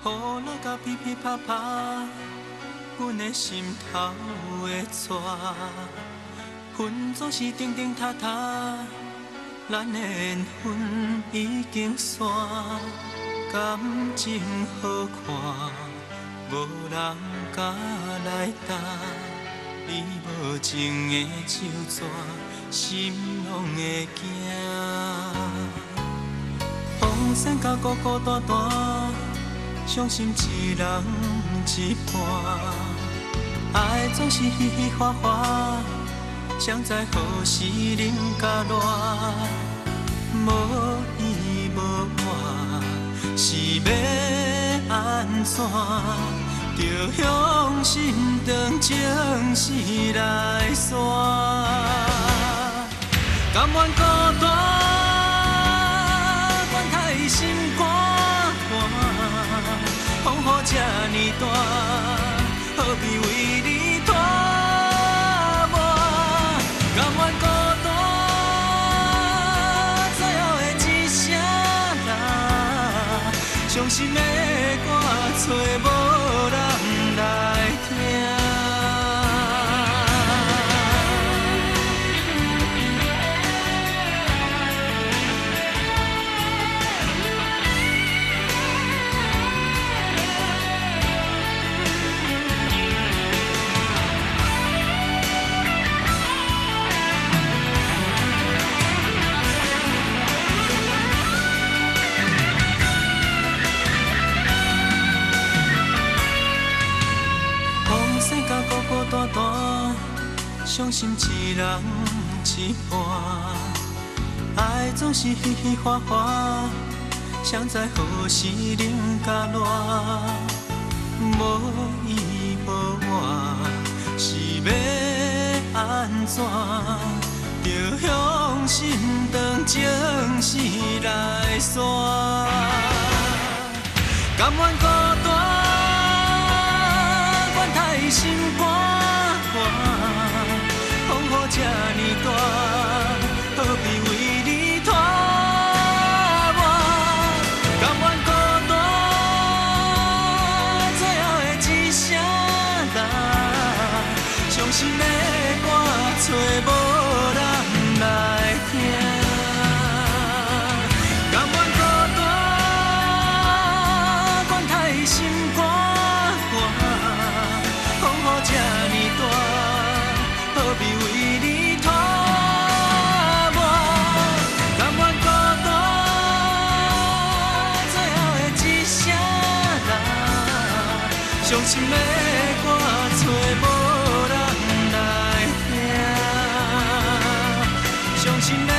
雨落到噼噼啪啪，阮的心头会逝。云总是定定塌塌，咱的缘分已经散。感情好看，无人敢来担。你无情的手纸，心拢会惊。风扇甲孤孤单单，伤心一人一半。爱总是稀稀花花，谁知何时冷甲热？无依无我，是要安怎？着向心肠情丝来线，甘愿孤单，愿太心肝寒。风雨这呢大，何必为你拖磨？甘愿孤单，最后的一声啦，伤心的歌找无人来听。孤单单，伤心一人一半。爱总是稀稀花花，谁知何时冷甲热？无依无我，是要安怎？着向心肠情丝来线，甘愿孤单。太心肝寒，风雨这呢大，何必为你拖磨？甘愿孤单，最后的一声啦，伤心的歌找无人来听。甘愿孤单，愿太心肝。这呢大，何必为你拖磨？甘愿孤单，最后的一声啦，伤心的歌找无人来听，伤心的。